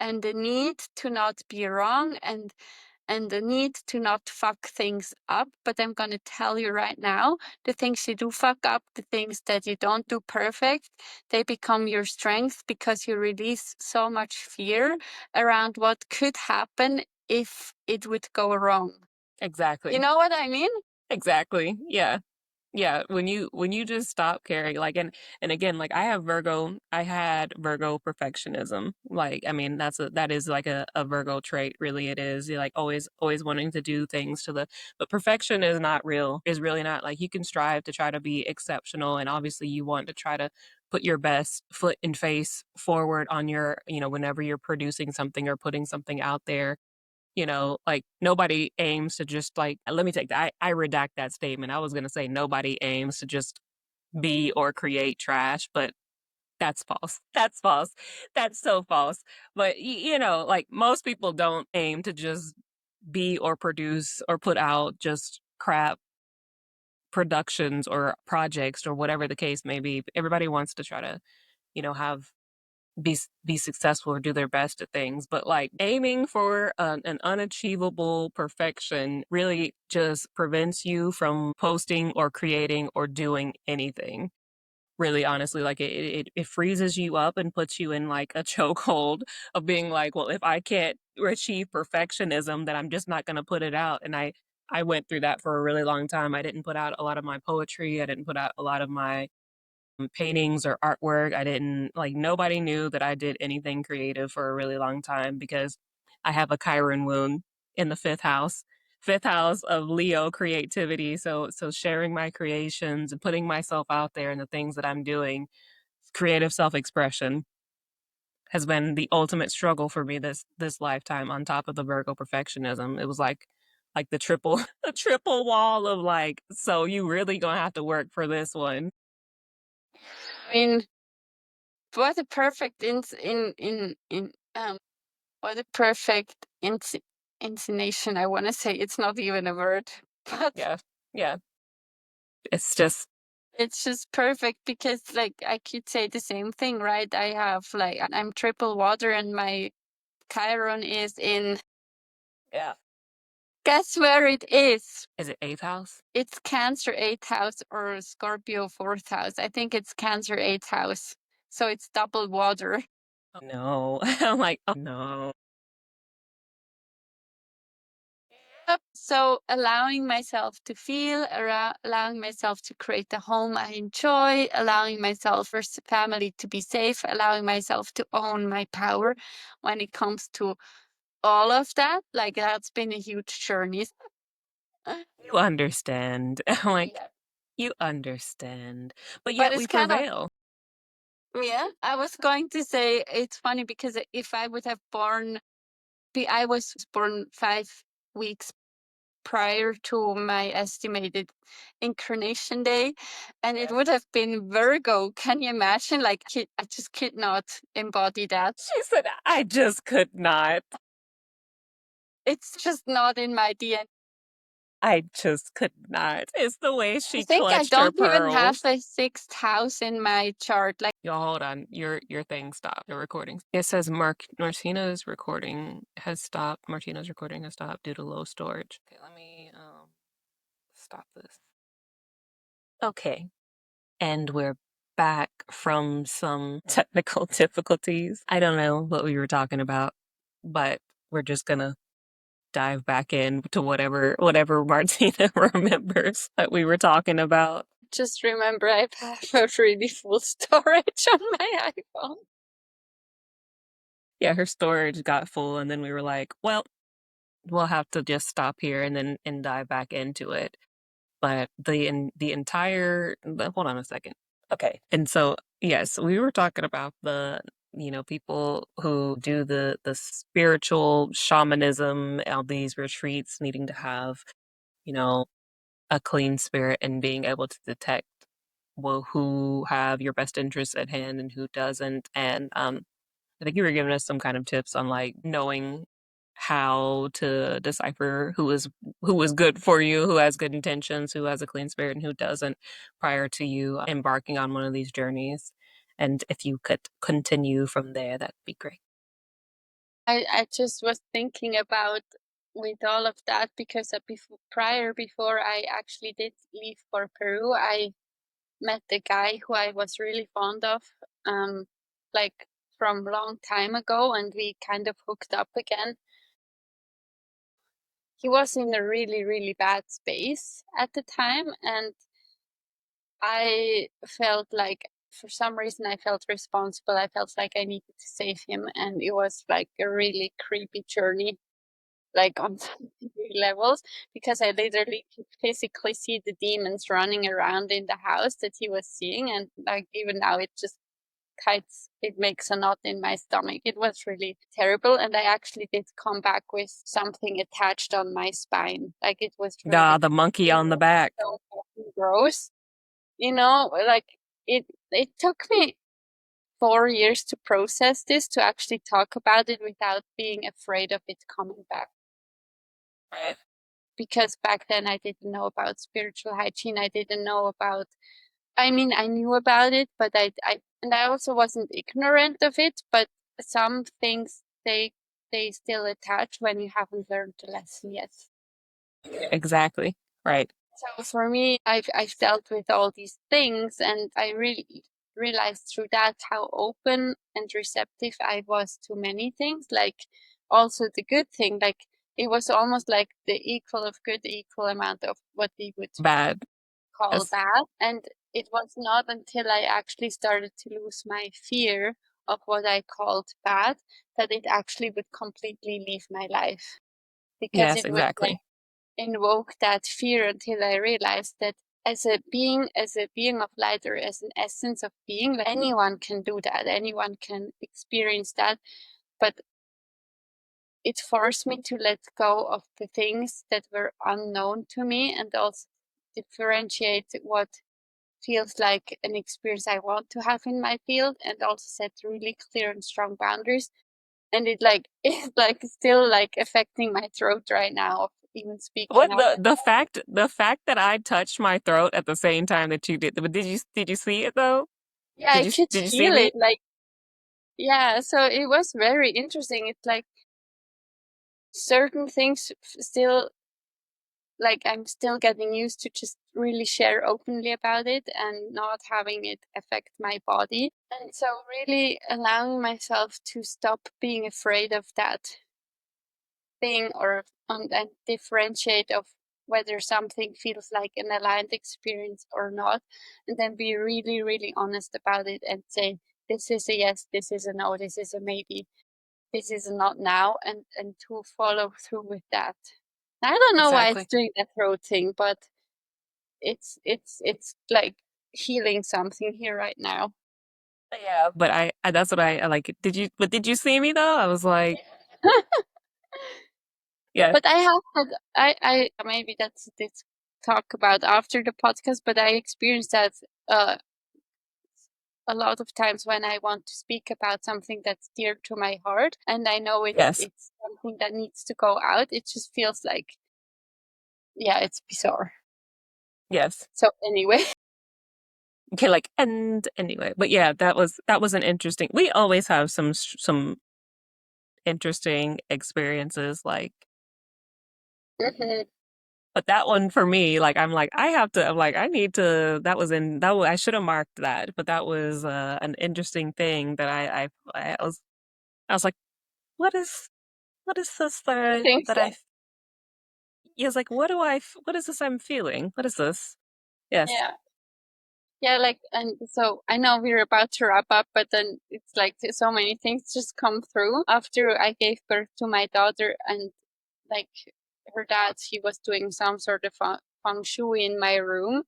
and the need to not be wrong, and the need to not fuck things up. But I'm going to tell you right now, the things you do fuck up, the things that you don't do perfect, they become your strength because you release so much fear around what could happen if it would go wrong. You Exactly. know what I mean? Exactly. Yeah. Yeah, when you just stop caring, like and again, like I had Virgo perfectionism. Like, I mean, that is like a Virgo trait, really it is. You're like always wanting to do things to the but perfection is not real, is really not like you can strive to try to be exceptional and obviously you want to try to put your best foot and face forward on your, whenever you're producing something or putting something out there like nobody aims to just like let me take that. I redact that statement. I was gonna say nobody aims to just be or create trash, but that's false. That's false. That's so false. But like most people don't aim to just be or produce or put out just crap productions or projects or whatever the case may be. Everybody wants to try to, have be successful or do their best at things, but like aiming for an unachievable perfection really just prevents you from posting or creating or doing anything. Really, honestly, like it freezes you up and puts you in like a chokehold of being like, well, if I can't achieve perfectionism, then I'm just not going to put it out. And I went through that for a really long time. I didn't put out a lot of my poetry. I didn't put out a lot of my paintings or artwork. I didn't like nobody knew that I did anything creative for a really long time because I have a Chiron wound in the fifth house of Leo creativity. So sharing my creations and putting myself out there and the things that I'm doing, creative self-expression has been the ultimate struggle for me this lifetime on top of the Virgo perfectionism. It was like the triple the triple wall of like, so you really gonna have to work for this one. I mean, what a perfect in what a perfect insinuation. I want to say it's not even a word, but Yeah. Yeah. It's just it's just perfect because like I could say the same thing, right? I have like I'm triple water and my Chiron is in, yeah. guess where it is? Is it eighth house? It's Cancer 8th house or Scorpio 4th house. I think it's Cancer 8th house. So it's double water. Oh, no. I'm like, "Oh, no." Yep. So allowing myself to feel, allowing myself to create a home I enjoy, allowing myself first family to be safe, allowing myself to own my power when it comes to all of that. Like that's been a huge journey. You understand. I'm like, Yeah. "You understand." But But yet it's we kind of, prevail. yeah, I was going to say it's funny because if I would have I was born 5 weeks prior to my estimated incarnation day, and it Yes. would have been Virgo. Can you imagine? Like, I just could not embody that. She said, "I just could not. It's just not in my DNA. I just could not." It's the way I she think I clutched her don't even have pearls. a sixth house in my chart. Like, Y'all, hold on. Your thing stopped. The recording. It says Martina's recording has stopped. Martina's recording has stopped due to low storage. Okay, let me stop this. Okay. And we're back from some technical difficulties. I don't know what we were talking about, but we're just gonna dive back in to whatever Martina remembers that we were talking about. just remember, I have a really full storage on my iPhone. Yeah, her storage got full, and then we were like, well, we'll have to just stop here and then and dive back into it. But the entire hold on a second. Okay. And so yes, we were talking about the people who do the spiritual shamanism, all these retreats needing to have, you know, a clean spirit and being able to detect well who have your best interests at hand and who doesn't. And I think you were giving us some kind of tips on like knowing how to decipher who is good for you, who has good intentions, who has a clean spirit, and who doesn't prior to you embarking on one of these journeys. And if you could continue from there, that'd be great. I just was thinking about with all of that because before I actually did leave for Peru, I met the guy who I was really fond of, um, like from long time ago, and we kind of hooked up again. He was in a really, really bad space at the time, and I felt like for some reason I felt responsible. I felt like I needed to save him, and it was like a really creepy journey, like on so many levels, because I literally could physically see the demons running around in the house that he was seeing, and like even now it makes a knot in my stomach. It was really terrible, and I actually did come back with something attached on my spine. Like it was Ah, really, the monkey it on the was back. so fucking gross. Like it took me 4 years to process this, to actually talk about it without being afraid of it coming back. Right. Because back then I didn't know about spiritual hygiene. I didn't know about, I mean, I knew about it, but and I also wasn't ignorant of it, but some things they still attach when you haven't learned the lesson yet. Exactly. Right. So for me, I've dealt with all these things, and I really realized through that how open and receptive I was to many things. Like also the good thing, like it was almost like the equal of good, equal amount of what we would Bad. call Yes. bad. And it was not until I actually started to lose my fear of what I called bad that it actually would completely leave my life, because Yes, it would like exactly. invoke that fear until I realized that as a being of light, or as an essence of being, like anyone can do that, anyone can experience that. But it forced me to let go of the things that were unknown to me, and also differentiate what feels like an experience I want to have in my field, and also set really clear and strong boundaries. And it like it's like still like affecting my throat right now of even speaking What out. the fact that I touched my throat at the same time that you did, but did you see it though? Yeah, I could Did you see feel me? it. Like, yeah, so it was very interesting. It's like certain things still like I'm still getting used to just really share openly about it and not having it affect my body. And so really allowing myself to stop being afraid of that thing, or and differentiate of whether something feels like an aligned experience or not, and then be really, really honest about it and say, this is a yes, this is a no, this is a maybe, this is a not now, and to follow through with that. I don't know why it's Exactly. doing that throat thing, but it's like healing something here right now. Yeah, but I that's what I like. Did you see me though? I was like, yeah, But I have had, I maybe that's talk about after the podcast, but I experienced that uh, a lot of times when I want to speak about something that's dear to my heart, and I know yes, it's something that needs to go out. It just feels like, yeah, it's bizarre. yes. So anyway, Okay, like, and anyway, but yeah, that was an interesting. We always have some interesting experiences, like, mhm, but that one for me, like, I'm like, I have to, I'm like, I need to. That was in that. I should have marked that, but that was an interesting thing that I was like, what is what is this I think that so. he was like, what is this I'm feeling? What is this? Yes, Yeah. Yeah, like, and so I know we're about to wrap up, but then it's like so many things just come through after I gave birth to my daughter, and like her dad, he was doing some sort of feng shui in my room,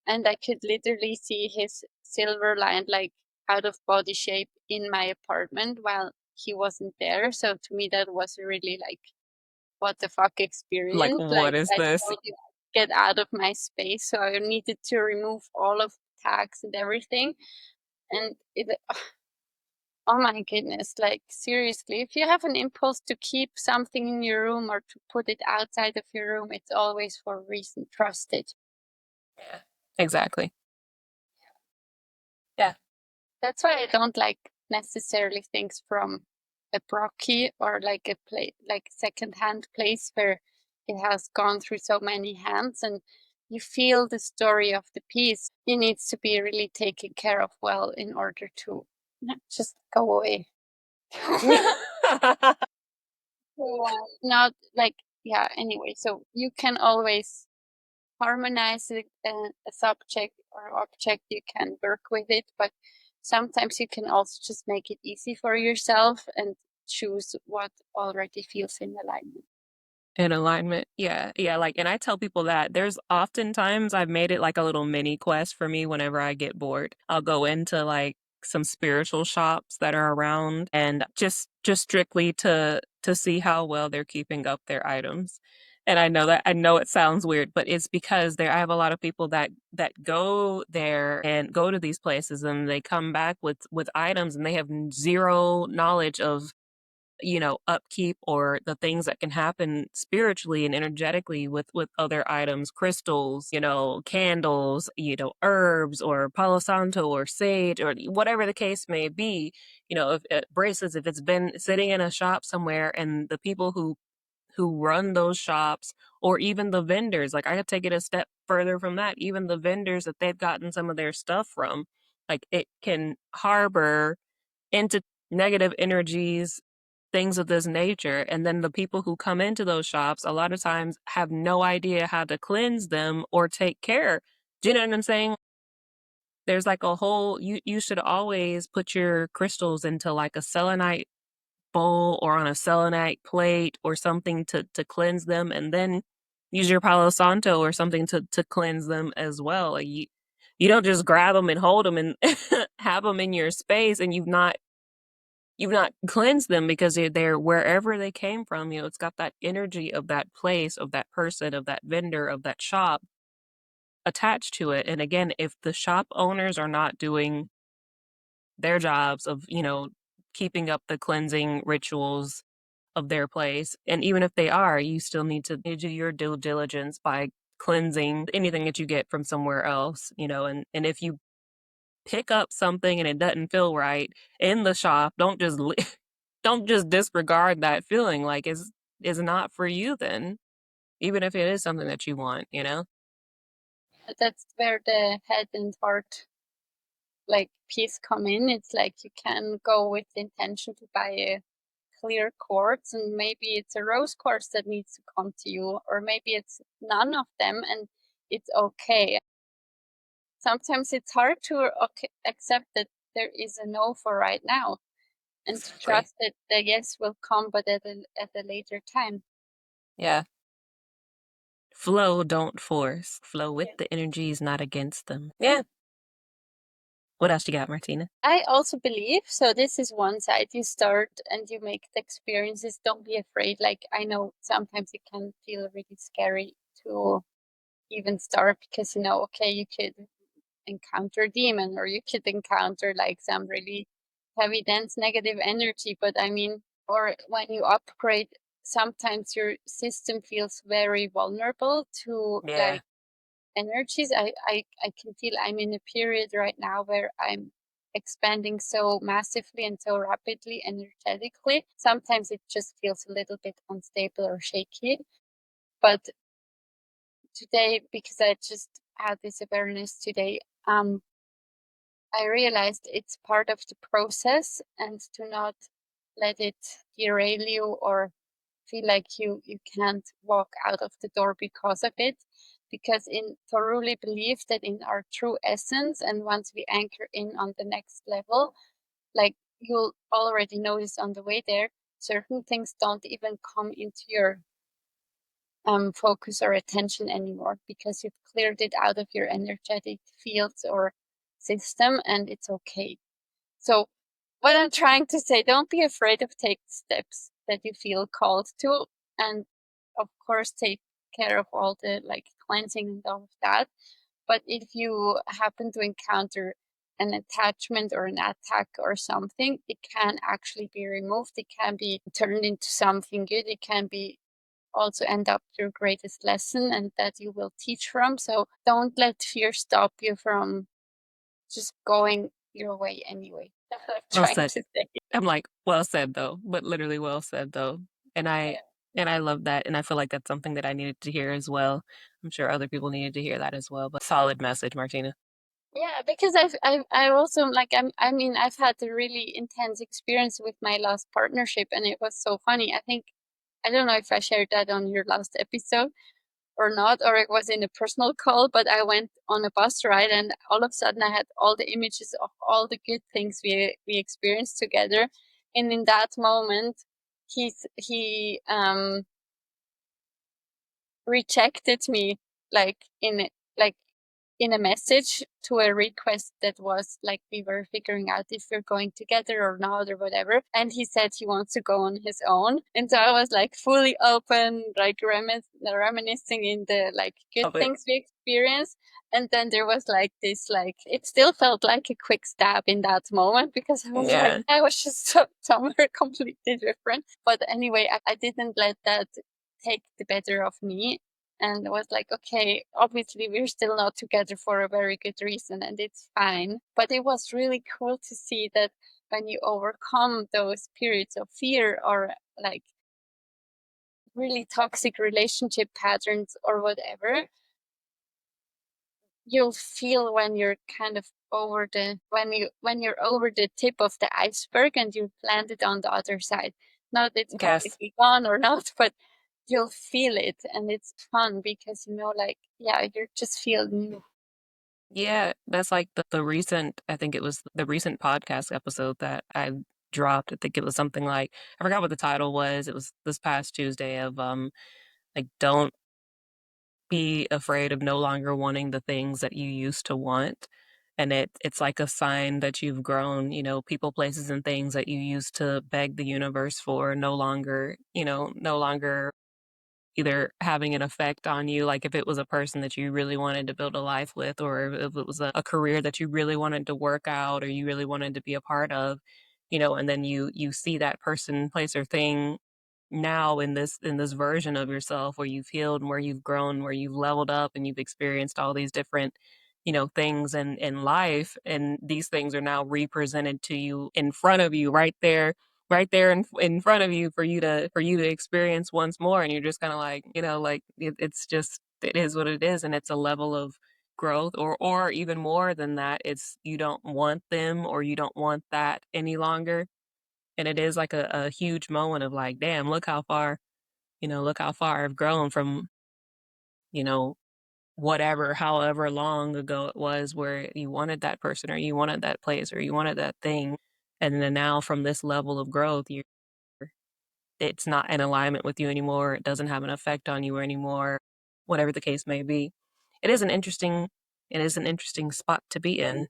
and I could literally see his silver line, like out of body shape in my apartment while he wasn't there. So to me, that was really like, what the fuck like experience. what Like is I this? told you, get out of my space. So I needed to remove all of the tags and everything. And it, oh my goodness, like seriously, if you have an impulse to keep something in your room or to put it outside of your room, it's always for a reason. Trust it. Yeah, exactly. Yeah, That's why I don't like necessarily things from a brocky or like a place, like second-hand place where it has gone through so many hands, and you feel the story of the piece. It needs to be really taken care of well in order to just go away. Not like, yeah, anyway, so you can always harmonize a subject or object, you can work with it, but sometimes you can also just make it easy for yourself and choose what already feels in alignment. in alignment. Yeah, yeah. Like, and I tell people that there's oftentimes I've made it like a little mini quest for me whenever I get bored. I'll go into like some spiritual shops that are around and just strictly to see how well they're keeping up their items. And I know it sounds weird, but it's because there I have a lot of people that go there and go to these places and they come back with items and they have zero knowledge of upkeep or the things that can happen spiritually and energetically with other items, crystals, candles, herbs or palo santo or sage or whatever the case may be. If bracelets, if it's been sitting in a shop somewhere and the people who run those shops or even the vendors, like I could take it a step further from that, even the vendors that they've gotten some of their stuff from, like it can harbor into negative energies, things of this nature. And then the people who come into those shops a lot of times have no idea how to cleanse them or take care. Do you know what I'm saying? There's like a whole you should always put your crystals into like a selenite bowl or on a selenite plate or something to cleanse them and then use your palo santo or something to cleanse them as well. Like you don't just grab them and hold them and have them in your space and you've not cleansed them because they're wherever they came from. It's got that energy of that place, of that person, of that vendor, of that shop attached to it. And again, if the shop owners are not doing their jobs of, keeping up the cleansing rituals of their place, and even if they are, you still need to do your due diligence by cleansing anything that you get from somewhere else, and if you pick up something and it doesn't feel right in the shop, don't just disregard that feeling like is not for you then. even if it is something that you want, you know? That's where the head and heart like piece come in. It's like you can go with the intention to buy a clear quartz, and maybe it's a rose quartz that needs to come to you, or maybe it's none of them, and it's okay. Sometimes it's hard to accept that there is a no for right now, and to Exactly. trust that the yes will come, but at a later time. Yeah. Flow, don't force. Flow with Yeah. the energies, not against them. Yeah. What else you got, Martina? I also believe so. This is one side. You start and you make the experiences. Don't be afraid. Like, I know sometimes it can feel really scary to even start because, okay, you could encounter a demon, or you could encounter like some really heavy, dense negative energy. But I mean, or when you upgrade, sometimes your system feels very vulnerable to Yeah. like energies. I can feel I'm in a period right now where I'm expanding so massively and so rapidly energetically. Sometimes it just feels a little bit unstable or shaky. But today, because I just had this awareness today, I realized it's part of the process, and to not let it derail you or feel like you can't walk out of the door because of it. Because in thoroughly believe that in our true essence, and once we anchor in on the next level, like you'll already notice on the way there, certain things don't even come into your focus or attention anymore, because you've cleared it out of your energetic fields or system, and it's okay. So what I'm trying to say, don't be afraid of take steps that you feel called to, and of course take care of all the like cleansing and all of that. But if you happen to encounter an attachment or an attack or something, it can actually be removed. It can be turned into something good. It can be also end up your greatest lesson and that you will teach from. So don't let fear stop you from just going your way anyway. That's what I'm Well trying said. to say. I'm like, well said though, but literally well said though. And I Yeah. and I love that, and I feel like that's something that I needed to hear as well. I'm sure other people needed to hear that as well. But solid message, Martina. Yeah, because I also like I mean I've had a really intense experience with my last partnership, and it was so funny. I think I don't know if I shared that on your last episode or not, or it was in a personal call, but I went on a bus ride, and all of a sudden I had all the images of all the good things we experienced together. And in that moment he rejected me, like like in a message to a request that was like we were figuring out if we're going together or not or whatever. And he said he wants to go on his own. And so I was like fully open, like reminiscing in the like good Love it. things we experienced. And then there was like this, like it still felt like a quick stab in that moment, because I was like, Yeah. I was just somewhere completely different. But anyway, I didn't let that take the better of me, and was like, okay, obviously we're still not together for a very good reason, and it's fine. But it was really cool to see that when you overcome those periods of fear or like really toxic relationship patterns or whatever, you'll feel when you're kind of over the when you're over the tip of the iceberg and you've landed on the other side. Not it's Yes. completely gone or not, but you'll feel it, and it's fun because like yeah, you're just feeling. Yeah. That's like the recent, I think it was the recent podcast episode that I dropped. I think it was something like, I forgot what the title was. It was this past Tuesday of like, don't be afraid of no longer wanting the things that you used to want. And it's like a sign that you've grown, people, places, and things that you used to beg the universe for no longer, no longer either having an effect on you. Like if it was a person that you really wanted to build a life with, or if it was a career that you really wanted to work out or you really wanted to be a part of, and then you see that person, place, or thing now in this version of yourself where you've healed and where you've grown, where you've leveled up and you've experienced all these different things in life, and these things are now represented to you in front of you right there right there in front of you for you to experience once more, and you're just kind of like, you know, like it's just it is what it is, and it's a level of growth, or even more than that, it's you don't want them or you don't want that any longer, and it is like a huge moment of like, damn, look how far, you know, look how far I've grown from, you know, whatever, however long ago it was where you wanted that person or you wanted that place or you wanted that thing. And then now from this level of growth, you're it's not in alignment with you anymore. It doesn't have an effect on you anymore, whatever the case may be. It is an interesting it is an interesting spot to be in.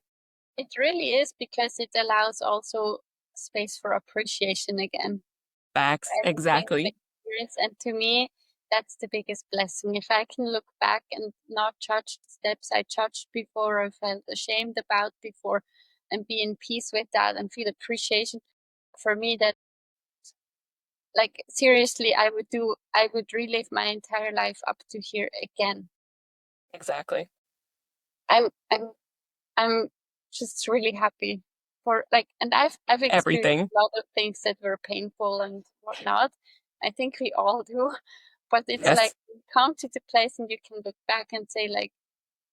It really is because it allows also space for appreciation again for Facts. everything we've Exactly. experienced. And to me, that's the biggest blessing. If I can look back and not judge the steps I judged before or felt ashamed about before and be in peace with that and feel appreciation, for me, that like seriously, I would relive my entire life up to here again. Exactly. I'm I'm I'm just really happy for like, and I've experienced Everything. a lot of things that were painful and whatnot. I think we all do, but it's like Yes. you come to the place and you can look back and say like,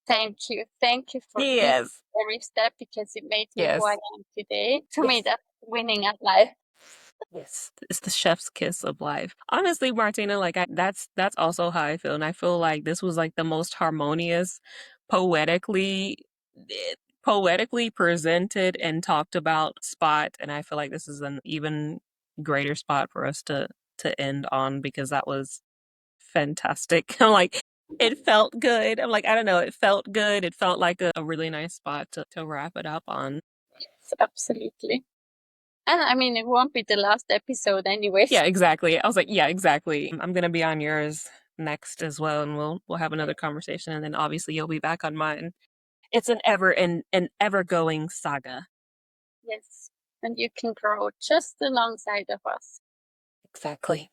thank you for each Yes. every step because it made me who I Yes. am today. To me, Yes. that's winning at life. Yes, it's the chef's kiss of life. Honestly, Martina, like that's also how I feel, and I feel like this was like the most harmonious, poetically, eh, poetically presented and talked about spot, and I feel like this is an even greater spot for us to end on because that was fantastic. I'm like, it felt good. I'm like, I don't know, it felt good. It felt like a really nice spot to wrap it up on. Yes, absolutely. And I mean, it won't be the last episode anyways. Yeah, exactly. I was like, yeah, exactly. I'm gonna be on yours next as well, and we'll have another conversation, and then obviously you'll be back on mine. It's an ever going saga. Yes. And you can grow just alongside of us. Exactly.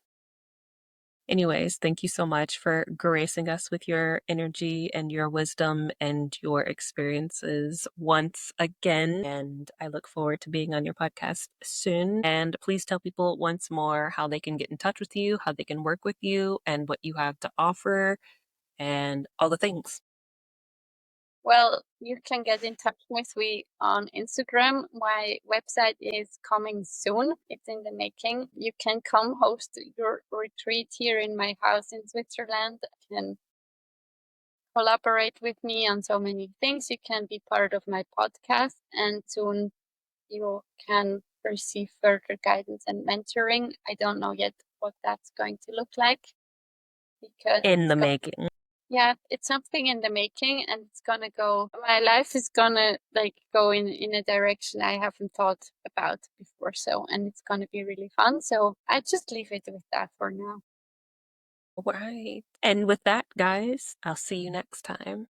Anyways, thank you so much for gracing us with your energy and your wisdom and your experiences once again. And I look forward to being on your podcast soon. And please tell people once more how they can get in touch with you, how they can work with you, and what you have to offer and all the things. Well, you can get in touch with me on Instagram. My website is coming soon. It's in the making. You can come host your retreat here in my house in Switzerland. You can collaborate with me on so many things. You can be part of my podcast, and soon you can receive further guidance and mentoring. I don't know yet what that's going to look like because In it's the going, making. yeah, it's something in the making, and it's gonna go, my life is gonna like go in a direction I haven't thought about before. So, and it's gonna be really fun. So I just leave it with that for now. All right. And with that, guys, I'll see you next time.